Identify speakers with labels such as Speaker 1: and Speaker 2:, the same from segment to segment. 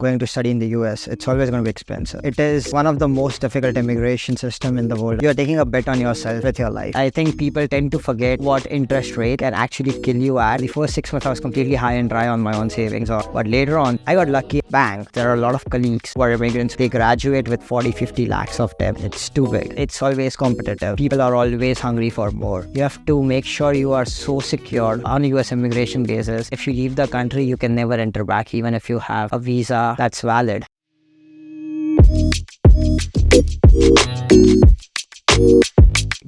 Speaker 1: going to study in the US, it's always going to be expensive. It is one of the most difficult immigration system in the world. You're taking a bet on yourself with your life. I think people tend to forget what interest rate can actually kill you at. The first 6 months I was completely high and dry on my own savings, but later on I got lucky. Bank, there are a lot of colleagues who are immigrants. They graduate with 40-50 lakhs of debt. It's too big. It's always competitive. People are always hungry for more. You have to make sure you are so secure on a US immigration basis. If you leave the country, you can never enter back, even if you have a visa that's valid.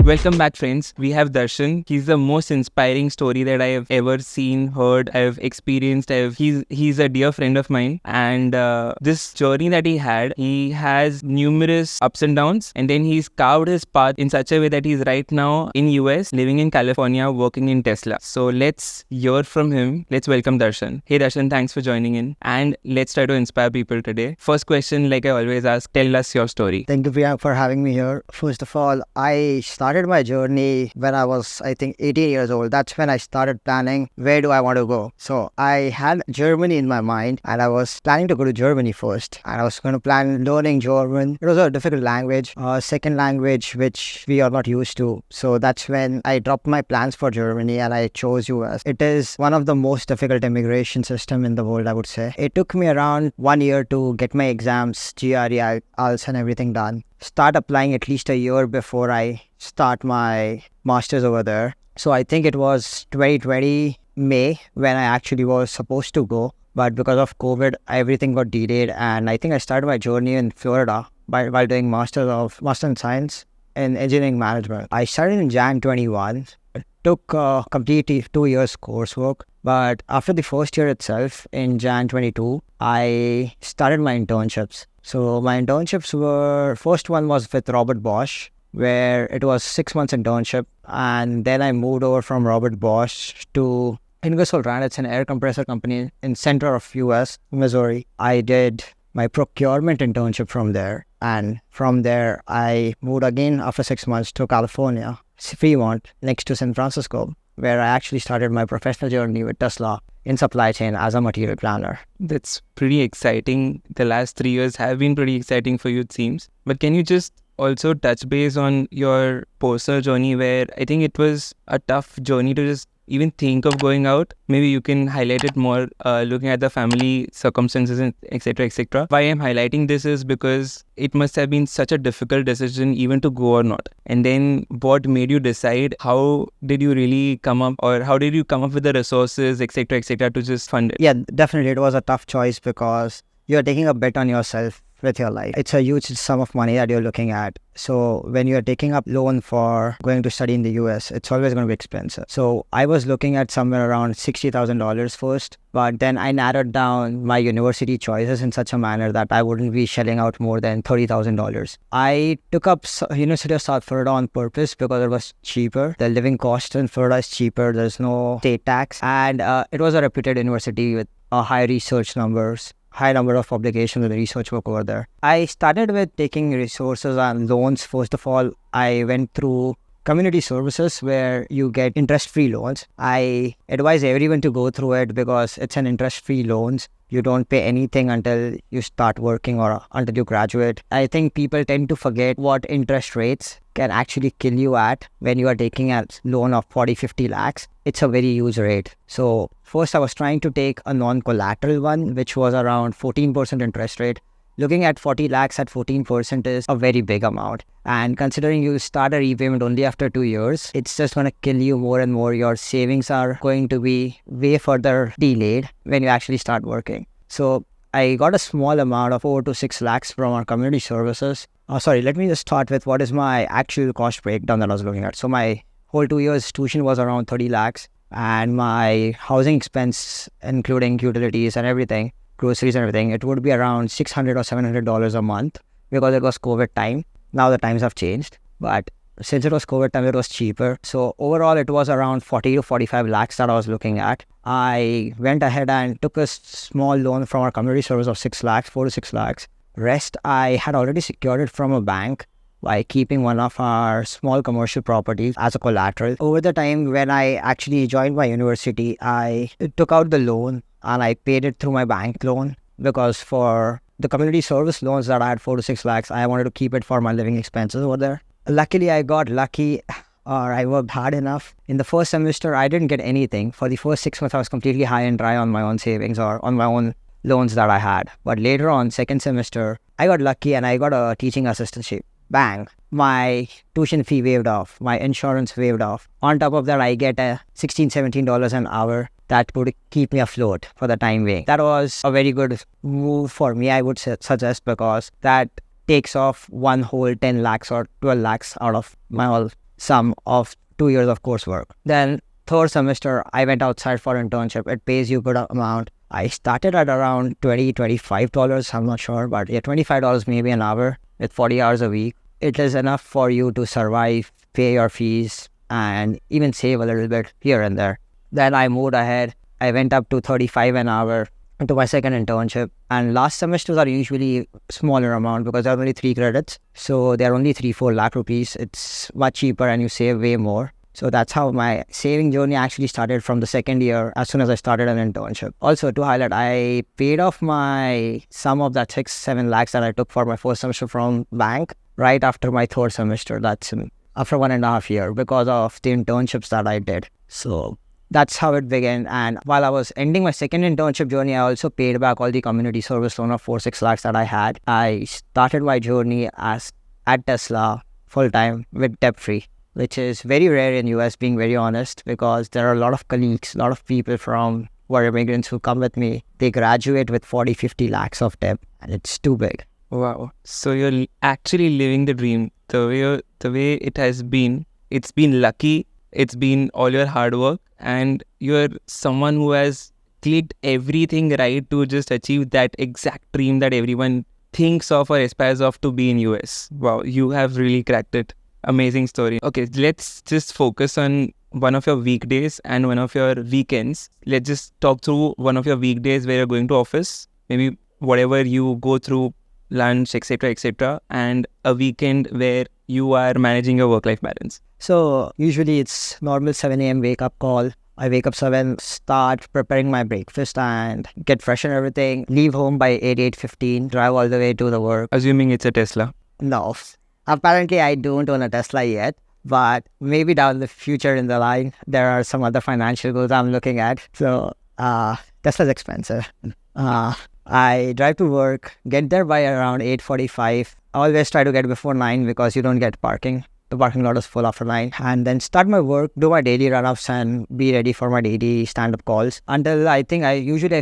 Speaker 2: Welcome back, friends. We have Darshan. He's the most inspiring story that I have ever seen, heard, I've experienced. He's a dear friend of mine, and this journey that he has numerous ups and downs, and then he's carved his path in such a way that he's right now in US, living in California, working in Tesla. So let's hear from him. Let's welcome Darshan. Hey Darshan, thanks for joining in, and let's try to inspire people today. First question, like I always ask, tell us your story.
Speaker 1: Thank you, Priyank, for having me here. First of all, I started my journey when I was, I think, 18 years old. That's when I started planning where do I want to go. So I had Germany in my mind, and I was planning to go to Germany first. And I was going to plan learning German. It was a difficult language, second language which we are not used to. So that's when I dropped my plans for Germany and I chose US. It is one of the most difficult immigration system in the world, I would say. It took me around 1 year to get my exams, GRE, IELTS and everything done. Start applying at least a year before I start my master's over there. So I think it was 2020 May when I actually was supposed to go. But because of COVID, everything got delayed. And I think I started my journey in Florida while doing Master in Science in Engineering Management. I started in Jan 21. It took completely 2 years coursework. But after the first year itself, in Jan 22, I started my internships. So my internships were, first one was with Robert Bosch, where it was 6 months internship. And then I moved over from Robert Bosch to Ingersoll Rand. It's an air compressor company in center of US, Missouri. I did my procurement internship from there. And from there, I moved again after 6 months to California, Fremont, next to San Francisco, where I actually started my professional journey with Tesla in supply chain as a material planner.
Speaker 2: That's pretty exciting. The last 3 years have been pretty exciting for you, it seems. But can you just also touch base on your personal journey, where I think it was a tough journey to just even think of going out? Maybe you can highlight it more, looking at the family circumstances, etc., etc. Why I'm highlighting this is because it must have been such a difficult decision even to go or not. And then what made you decide? How did you really come up, or how did you come up with the resources, etc., etc., to just fund it?
Speaker 1: Yeah, definitely. It was a tough choice because you're taking a bet on yourself with your life. It's a huge sum of money that you're looking at. So when you're taking up loan for going to study in the US, it's always going to be expensive. So I was looking at somewhere around $60,000 first, but then I narrowed down my university choices in such a manner that I wouldn't be shelling out more than $30,000. I took up University of South Florida on purpose because it was cheaper. The living cost in Florida is cheaper. There's no state tax. And it was a reputed university with high research numbers, high number of publications and research work over there. I started with taking resources and loans. First of all, I went through community services where you get interest-free loans. I advise everyone to go through it because it's an interest-free loans. You don't pay anything until you start working or until you graduate. I think people tend to forget what interest rates can actually kill you at when you are taking a loan of 40-50 lakhs. It's a very huge rate. So first I was trying to take a non-collateral one, which was around 14% interest rate. Looking at 40 lakhs at 14% is a very big amount. And considering you start a repayment only after 2 years, it's just going to kill you more and more. Your savings are going to be way further delayed when you actually start working. So I got a small amount of 4 to 6 lakhs from our community services. Let me just start with what is my actual cost breakdown that I was looking at. So my whole 2 years tuition was around 30 lakhs. And my housing expense, including utilities and everything, groceries and everything, it would be around $600 or $700 a month because it was COVID time. Now the times have changed, but since it was COVID time, it was cheaper. So overall, it was around 40 to 45 lakhs that I was looking at. I went ahead and took a small loan from our community service of 6 lakhs, 4 to 6 lakhs. Rest, I had already secured it from a bank by keeping one of our small commercial properties as a collateral. Over the time when I actually joined my university, I took out the loan and I paid it through my bank loan. because for the community service loans that I had 4 to 6 lakhs, I wanted to keep it for my living expenses over there. Luckily, I got lucky, or I worked hard enough. In the first semester, I didn't get anything. For the first 6 months, I was completely high and dry on my own savings or on my own loans that I had. But later on, second semester, I got lucky and I got a teaching assistantship. Bang. My tuition fee waived off. My insurance waived off. On top of that, I get a $16-17 an hour that would keep me afloat for the time being. That was a very good move for me, I would suggest, because that takes off one whole 10 lakhs or 12 lakhs out of my whole sum of 2 years of coursework. Then third semester, I went outside for internship. It pays you a good amount. I started at around $25. I'm not sure, but yeah, $25 maybe an hour with 40 hours a week. It is enough for you to survive, pay your fees, and even save a little bit here and there. Then I moved ahead. I went up to 35 an hour into my second internship. And last semesters are usually smaller amount because there are only 3 credits. So they're only 3-4 lakh rupees. It's much cheaper and you save way more. So that's how my saving journey actually started from the second year as soon as I started an internship. Also to highlight, I paid off my sum of that 6-7 lakhs that I took for my first semester from bank right after my third semester. That's after 1.5 years because of the internships that I did. So that's how it began. And while I was ending my second internship journey, I also paid back all the community service loan of 4-6 lakhs that I had. I started my journey at Tesla full-time with debt-free, which is very rare in US, being very honest, because there are a lot of colleagues, a lot of people from who are immigrants who come with me. They graduate with 40-50 lakhs of debt, and it's too big.
Speaker 2: Wow. So you're actually living the dream. The way it has been, it's been lucky, it's been all your hard work, and you're someone who has clicked everything right to just achieve that exact dream that everyone thinks of or aspires of to be in US. Wow, you have really cracked it. Amazing story. Okay, let's just focus on one of your weekdays and one of your weekends. Let's just talk through one of your weekdays where you're going to office, maybe whatever you go through, lunch, etc., and a weekend where you are managing your work-life balance.
Speaker 1: So usually it's normal 7 a.m. wake-up call. I wake up 7, start preparing my breakfast and get fresh and everything. Leave home by 8:15, drive all the way to the work.
Speaker 2: Assuming it's a Tesla.
Speaker 1: No. Apparently, I don't own a Tesla yet, but maybe down the future in the line, there are some other financial goals I'm looking at. So Tesla's expensive. I drive to work, get there by around 8:45. I always try to get before 9 because you don't get parking. The parking lot is full after 9. And then start my work, do my daily run-ups and be ready for my daily stand-up calls. Until I think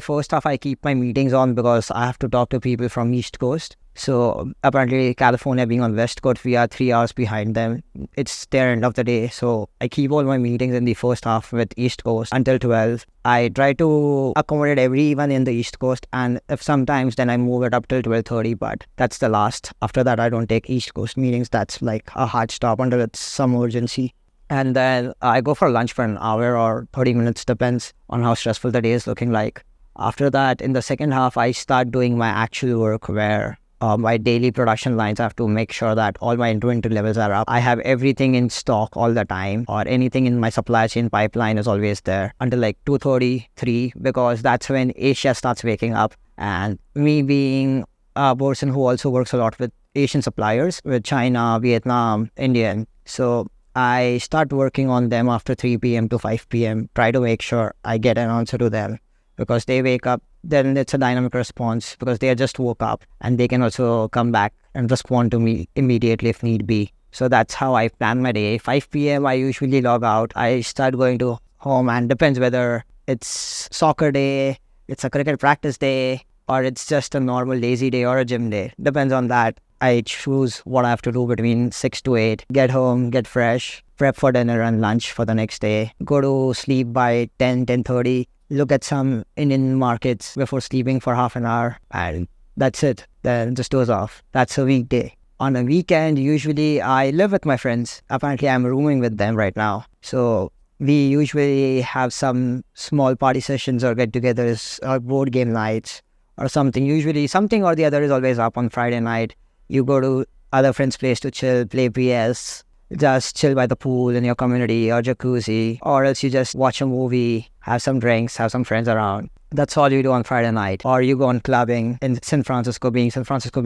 Speaker 1: first off, I keep my meetings on because I have to talk to people from East Coast. So apparently California being on West Coast, we are 3 hours behind them. It's their end of the day. So I keep all my meetings in the first half with East Coast until 12. I try to accommodate everyone in the East Coast, and if sometimes then I move it up till 12:30, but that's the last. After that, I don't take East Coast meetings. That's like a hard stop until it's some urgency. And then I go for lunch for an hour or 30 minutes, depends on how stressful the day is looking like. After that, in the second half, I start doing my actual work where my daily production lines, I have to make sure that all my inventory levels are up. I have everything in stock all the time, or anything in my supply chain pipeline is always there until like 2:33, because that's when Asia starts waking up. And me being a person who also works a lot with Asian suppliers, with China, Vietnam, Indian. So I start working on them after 3 p.m. to 5 p.m. Try to make sure I get an answer to them, because they wake up, then it's a dynamic response because they just woke up and they can also come back and respond to me immediately if need be. So that's how I plan my day. 5 p.m. I usually log out. I start going to home, and depends whether it's soccer day, it's a cricket practice day, or it's just a normal lazy day or a gym day. Depends on that. I choose what I have to do between 6 to 8. Get home, get fresh, prep for dinner and lunch for the next day. Go to sleep by 10:30. Look at some Indian markets before sleeping for half an hour, and that's it. Then just doze off. That's a weekday. On a weekend, usually I live with my friends. Apparently, I'm rooming with them right now. So we usually have some small party sessions or get-togethers or board game nights or something. Usually something or the other is always up on Friday night. You go to other friends' place to chill, play PS, just chill by the pool in your community or jacuzzi, or else you just watch a movie, have some drinks, have some friends around. That's all you do on Friday night. Or you go on clubbing in San Francisco being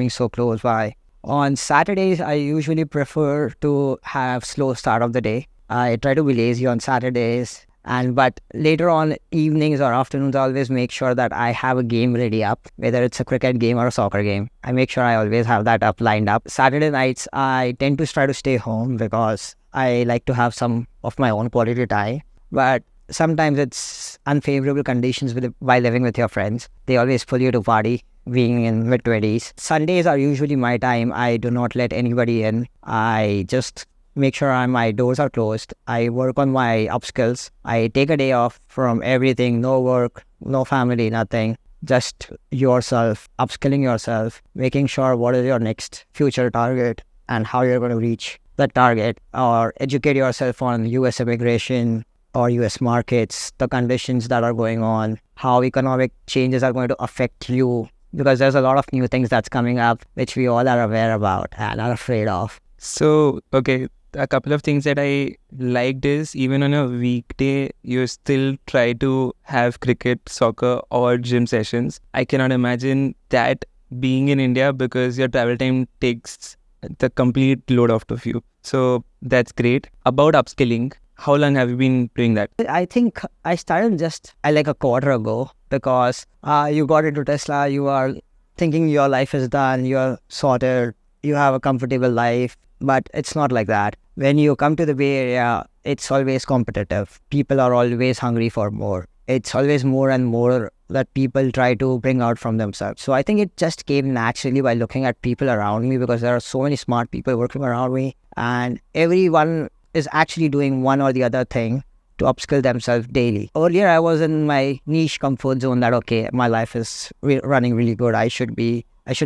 Speaker 1: so close by. On Saturdays, I usually prefer to have slow start of the day. I try to be lazy on Saturdays. But later on, evenings or afternoons, I always make sure that I have a game ready up, whether it's a cricket game or a soccer game. I make sure I always have that up lined up. Saturday nights, I tend to try to stay home because I like to have some of my own quality time. But sometimes it's unfavorable conditions by living with your friends. They always pull you to party, being in mid-20s. Sundays are usually my time. I do not let anybody in. I just make sure my doors are closed. I work on my upskills. I take a day off from everything, no work, no family, nothing. Just yourself, upskilling yourself, making sure what is your next future target and how you're going to reach that target, or educate yourself on US immigration or US markets, the conditions that are going on, how economic changes are going to affect you, because there's a lot of new things that's coming up which we all are aware about and are afraid of.
Speaker 2: So, okay, a couple of things that I liked is even on a weekday, you still try to have cricket, soccer, or gym sessions. I cannot imagine that being in India because your travel time takes the complete load off of you. So that's great. About upskilling, how long have you been doing that?
Speaker 1: I think I started just like a quarter ago, because you got into Tesla, you are thinking your life is done, you're sorted, you have a comfortable life, but it's not like that. When you come to the Bay Area, it's always competitive. People are always hungry for more. It's always more and more that people try to bring out from themselves. So I think it just came naturally by looking at people around me, because there are so many smart people working around me, and everyone is actually doing one or the other thing to upskill themselves daily. Earlier, I was in my niche comfort zone that, okay, my life is running really good. I should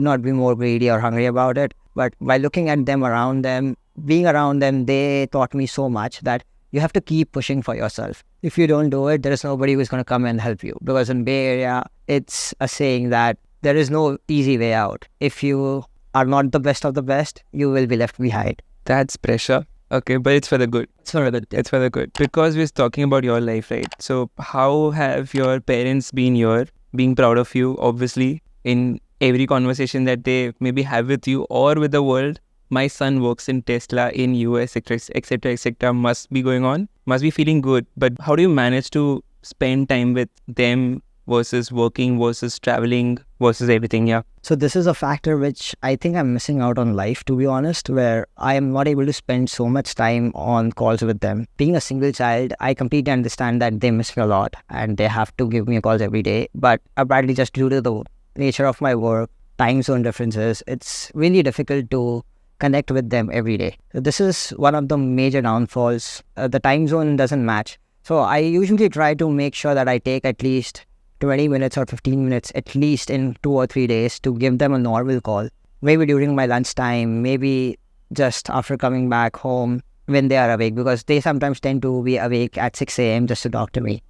Speaker 1: not be more greedy or hungry about it. But by looking at them around them, being around them, they taught me so much that you have to keep pushing for yourself. If you don't do it, there is nobody who's going to come and help you. Because in Bay Area, it's a saying that there is no easy way out. If you are not the best of the best, you will be left behind.
Speaker 2: That's pressure. Okay, but it's for the good.
Speaker 1: It's for the good.
Speaker 2: It's for the good. Because we're talking about your life, right? So how have your parents been here, being proud of you, obviously, in every conversation that they maybe have with you or with the world? My son works in Tesla in US, etc., must be going on, must be feeling good. But how do you manage to spend time with them versus working versus traveling versus everything? Yeah.
Speaker 1: So this is a factor which I think I'm missing out on life, to be honest, where I am not able to spend so much time on calls with them. Being a single child, I completely understand that they miss me a lot and they have to give me calls every day. But apparently, just due to the nature of my work, time zone differences, it's really difficult to connect with them every day. So this is one of the major downfalls. The time zone doesn't match. So I usually try to make sure that I take at least 20 minutes or 15 minutes at least in 2 or 3 days to give them a normal call. Maybe during my lunchtime, maybe just after coming back home when they are awake, because they sometimes tend to be awake at 6 a.m. just to talk to me.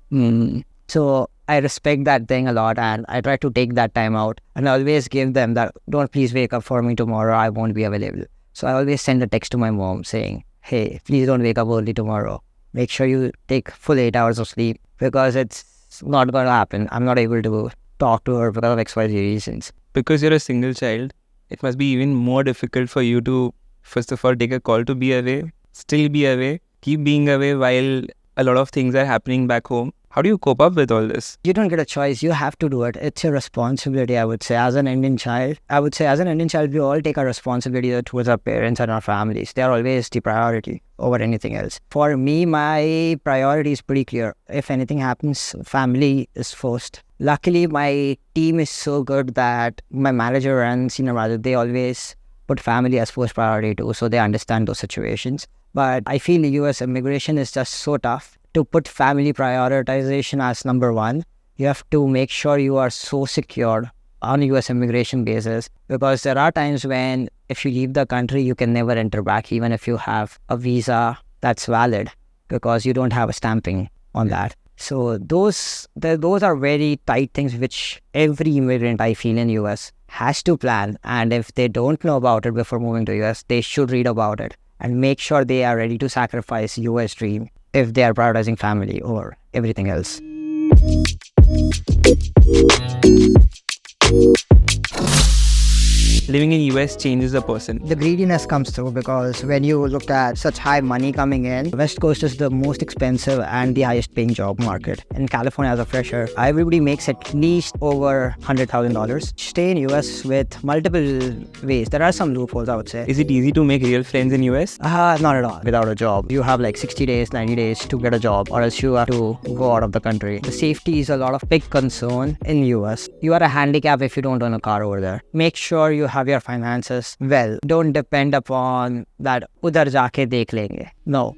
Speaker 1: So I respect that thing a lot, and I try to take that time out and I always give them that, don't please wake up for me tomorrow, I won't be available. So I always send a text to my mom saying, hey, please don't wake up early tomorrow. Make sure you take full 8 hours of sleep, because it's not going to happen. I'm not able to talk to her because of XYZ reasons.
Speaker 2: Because you're a single child, it must be even more difficult for you to, first of all, take a call to be away, still be away, keep being away while a lot of things are happening back home. How do you cope up with all this?
Speaker 1: You don't get a choice. You have to do it. It's your responsibility, I would say. As an Indian child, we all take our responsibility towards our parents and our families. They are always the priority over anything else. For me, my priority is pretty clear. If anything happens, family is first. Luckily, my team is so good that my manager and senior manager, they always put family as first priority too, so they understand those situations. But I feel US immigration is just so tough. To put family prioritization as number one, you have to make sure you are so secure on US immigration basis, because there are times when if you leave the country, you can never enter back, even if you have a visa that's valid, because you don't have a stamping on that. So those are very tight things which every immigrant, I feel, in US has to plan. And if they don't know about it before moving to US, they should read about it and make sure they are ready to sacrifice US dream if they are prioritizing family or everything else.
Speaker 2: Living in US changes a person.
Speaker 1: The greediness comes through because when you look at such high money coming in, West Coast is the most expensive and the highest paying job market. In California as a fresher, everybody makes at least over $100,000. Stay in US with multiple ways. There are some loopholes, I would say.
Speaker 2: Is it easy to make real friends in US?
Speaker 1: Not at all. Without a job, you have like 60 days, 90 days to get a job, or else you have to go out of the country. The safety is a lot of big concern in US. You are a handicap if you don't own a car over there. Make sure you have your finances well. Don't depend upon that udhar jaake dekh lenge. No.